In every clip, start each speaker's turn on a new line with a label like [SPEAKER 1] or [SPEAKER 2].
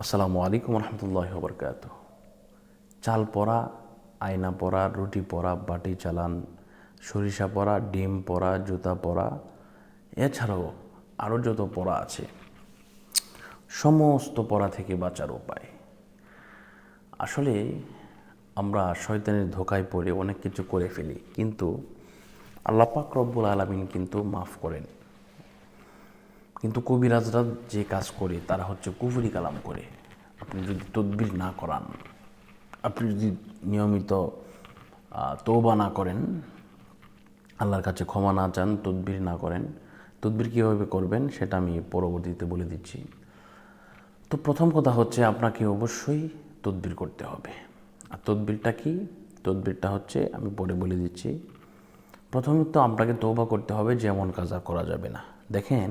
[SPEAKER 1] আসসালামু আলাইকুম রহমতুল্লাহি ওয়া বারাকাতুহু। চাল পরা, আয়না পরা, রুটি পরা, বাটি চালান, সরিষা পরা, ডিম পরা, জুতা পরা, এছাড়াও আরও যত পরা আছে, সমস্ত পরা থেকে বাঁচার উপায়। আসলে আমরা শয়তানের ধোকায় পড়ে অনেক কিছু করে ফেলি, কিন্তু আল্লাহ পাক রব্বুল আলামিন কিন্তু মাফ করেন। কিন্তু কবিরাজরা যে কাজ করে তারা হচ্ছে কুফরি কালাম করে। আপনি যদি তদবির না করান, আপনি যদি নিয়মিত তওবা না করেন, আল্লাহর কাছে ক্ষমা না চান, তদবির না করেন, তদবির কীভাবে করবেন সেটা আমি পরবর্তীতে বলে দিচ্ছি। তো প্রথম কথা হচ্ছে আপনাকে অবশ্যই তদবির করতে হবে। আর তদবিরটা কি? তদবিরটা হচ্ছে আমি পরে বলে দিচ্ছি। প্রথমত আপনাকে তওবা করতে হবে যে এমন কাজ আর করা যাবে না। দেখেন,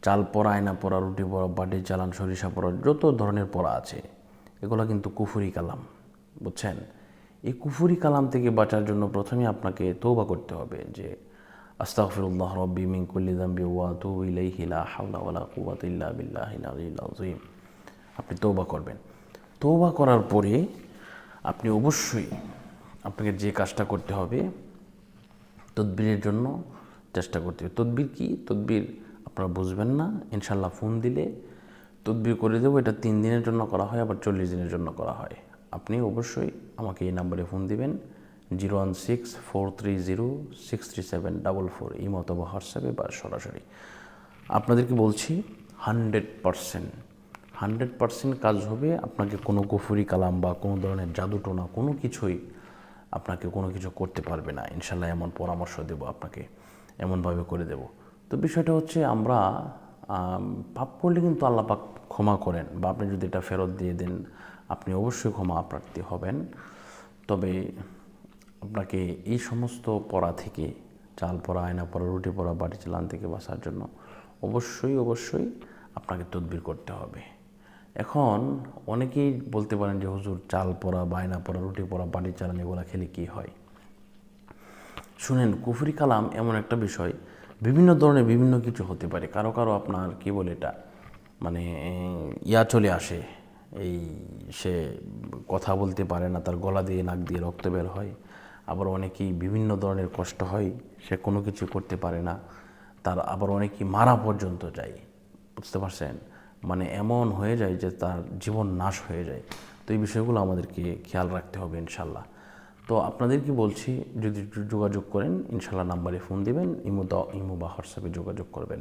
[SPEAKER 1] চাল পরা, আয়না পরা, রুটি পরা, বাটি চালান, সরিষা পরা, যত ধরনের পরা আছে এগুলো কিন্তু কুফরি কালাম, বুঝছেন? এই কুফরি কালাম থেকে বাঁচার জন্য প্রথমে আপনাকে তওবা করতে হবে যে আস্তাগফিরুল্লাহ রাব্বি মিন কুল্লি যামবি ওয়া আতুবু ইলাইহি লা হাওলা ওয়ালা কুওয়াতা ইল্লা বিল্লাহিল আলিয়্যিল আযীম। আপনি তওবা করবেন। তওবা করার পরে আপনি অবশ্যই আপনাকে যে কাজটা করতে হবে, তদবিরের জন্য চেষ্টা করতে হবে। তদবির কি? তদবির আপনারা বুঝবেন না, ইনশাল্লাহ ফোন দিলে তদবির করে দেবো। এটা 3 দিনের জন্য করা হয়, আবার 40 দিনের জন্য করা হয়। আপনি অবশ্যই আমাকে এই নাম্বারে ফোন দিবেন, 016-430-63744, ইমো অথবা হোয়াটসঅ্যাপে বা সরাসরি। আপনাদেরকে বলছি 100% কাজ হবে। আপনাকে কোনো কুফরি কালাম বা কোনো ধরনের জাদুটোনা কোনো কিছুই আপনাকে কোনো কিছু করতে পারবে না। ইনশাল্লাহ এমন পরামর্শ দেব আপনাকে, এমনভাবে করে দেব। তো বিষয়টা হচ্ছে, আমরা পাপ করলে কিন্তু আল্লাহ পাক ক্ষমা করেন, বা আপনি যদি এটা ফেরত দিয়ে দেন আপনি অবশ্যই ক্ষমা প্রার্থী হবেন। তবে আপনাকে এই সমস্ত পড়া থেকে, চাল পড়া, আয়না পড়া, রুটি পড়া, বাটি চালান থেকে বাঁচার জন্য অবশ্যই আপনাকে তদবির করতে হবে। এখন অনেকেই বলতে পারেন যে হুজুর, চাল পড়া, বায়না পড়া, রুটি পড়া, বাটি চালান এগুলো খেলে কী হয়? শুনেন, কুফরি কালাম এমন একটা বিষয়, বিভিন্ন ধরনের বিভিন্ন কিছু হতে পারে। কারো আপনার কি বলে এটা, মানে চলে আসে, এই সে কথা বলতে পারে না, তার গলা দিয়ে নাক দিয়ে রক্ত বের হয়। আবার অনেকেই বিভিন্ন ধরনের কষ্ট হয়, সে কোনো কিছু করতে পারে না। তার আবার অনেকেই মারা পর্যন্ত যায়, বুঝতে পারছেন? মানে এমন হয়ে যায় যে তার জীবন নাশ হয়ে যায়। তো এই বিষয়গুলো আমাদেরকে খেয়াল রাখতে হবে ইনশাল্লাহ। তো আপনাদেরকে বলছি, যদি যোগাযোগ করেন ইনশাল্লাহ নাম্বারে ফোন দিবেন, ইমো বা হোয়াটসঅ্যাপে যোগাযোগ করবেন।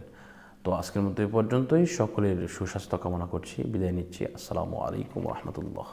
[SPEAKER 1] তো আজকের মতো এই পর্যন্তই। সকলের সুস্বাস্থ্য কামনা করছি, বিদায় নিচ্ছি। আসসালামু আলাইকুম রহমতুল্লাহ।